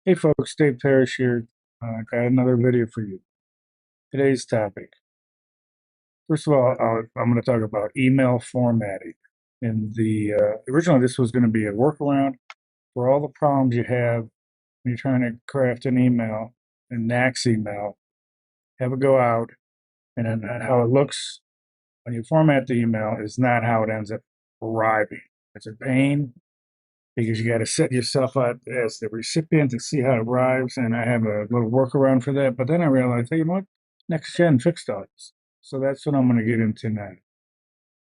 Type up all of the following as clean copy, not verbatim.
Hey folks, Dave Parrish here. Got another video for you. Today's topic. First of all, I'm going to talk about email formatting. And originally this was going to be a workaround for all the problems you have when you're trying to craft an email, a Knack's email, have it go out, and then how it looks when you format the email is not how it ends up arriving. It's a pain because you got to set yourself up as the recipient to see how it arrives. And I have a little workaround for that. But then I realized, hey, you know what? Next Gen fixed all this. So that's what I'm going to get into now. I'm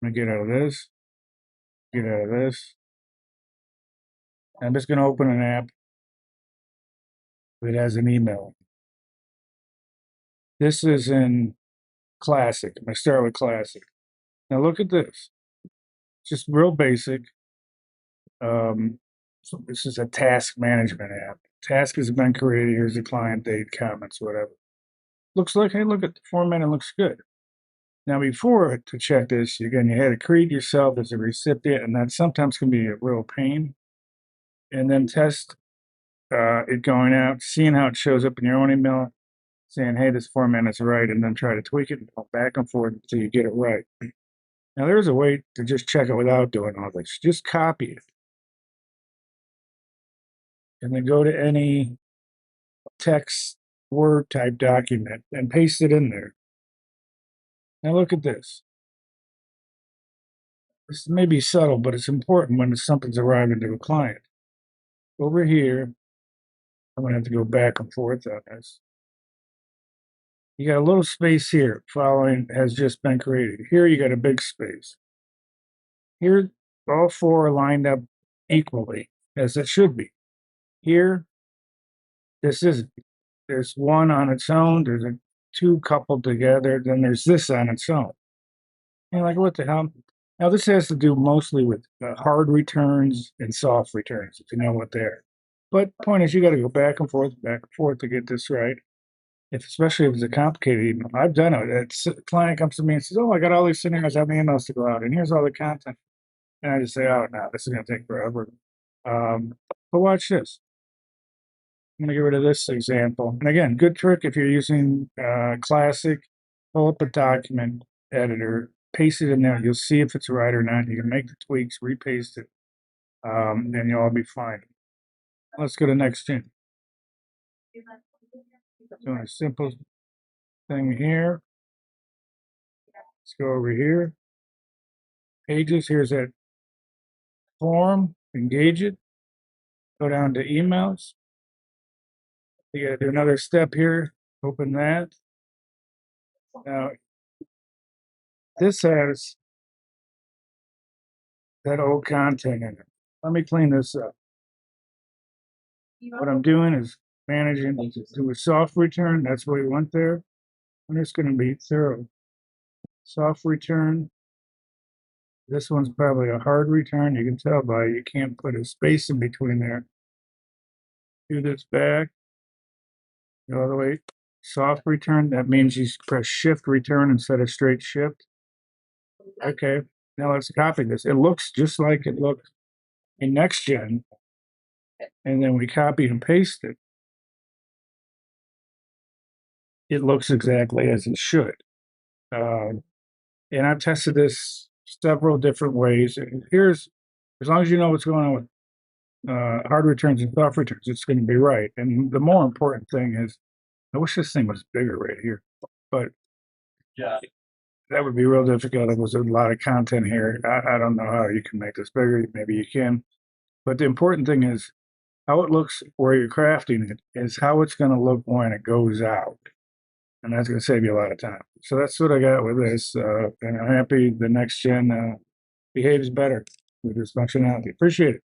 going to get out of this, get out of this. I'm just going to open an app that has an email. This is in Classic. I'm going to start with Classic. Now look at this. Just real basic. So this is a task management app. Task has been created. Here's the client date, comments, whatever. Looks like, hey, look at the format. It looks good. Now, before to check this, again, you had to create yourself as a recipient, and that sometimes can be a real pain. And then test it going out, seeing how it shows up in your own email, saying, hey, this format is right, and then try to tweak it and go back and forth until you get it right. Now, there's a way to just check it without doing all this. Just copy it. And then go to any text Word type document and paste it in there. Now, look at this. This may be subtle, but it's important when something's arriving to a client. Over here, I'm going to have to go back and forth on this. You got a little space here. Following has just been created. Here you got a big space. Here, all four are lined up equally, as it should be. Here, this is there's one on its own. There's two coupled together. Then there's this on its own. And you're like, what the hell? Now, this has to do mostly with hard returns and soft returns, if you know what they are. But point is, you got to go back and forth to get this right. Especially if it's a complicated email. I've done it. A client comes to me and says, oh, I got all these scenarios, I have emails to go out, and here's all the content. And I just say, oh, no, this is going to take forever. But watch this. I'm going to get rid of this example. And again, good trick if you're using Classic, pull up a document editor, paste it in there. You'll see if it's right or not. You can make the tweaks, repaste it, and you'll all be fine. Let's go to next gen. Doing a simple thing here. Let's go over here. Pages, here's that form, engage it. Go down to emails. You gotta do another step here, open that. Now, this has that old content in it. Let me clean this up. What I'm doing is managing to do a soft return. That's what we want there. And it's going to be thorough. Soft return. This one's probably a hard return. You can tell by you can't put a space in between there. Do this back. Go all the way. Soft return. That means you press shift return instead of straight shift. Okay. Now let's copy this. It looks just like it looked in next gen. And then we copy and paste it. It looks exactly as it should. And I've tested this several different ways. And here's, as long as you know what's going on with hard returns and soft returns, it's going to be right. And the more important thing is, I wish this thing was bigger right here, but yeah, that would be real difficult. There was a lot of content here. I don't know how you can make this bigger. Maybe you can. But the important thing is how it looks where you're crafting it is how it's going to look when it goes out. And that's going to save you a lot of time. So that's what I got with this. And I'm happy the next gen behaves better with this functionality. Appreciate it.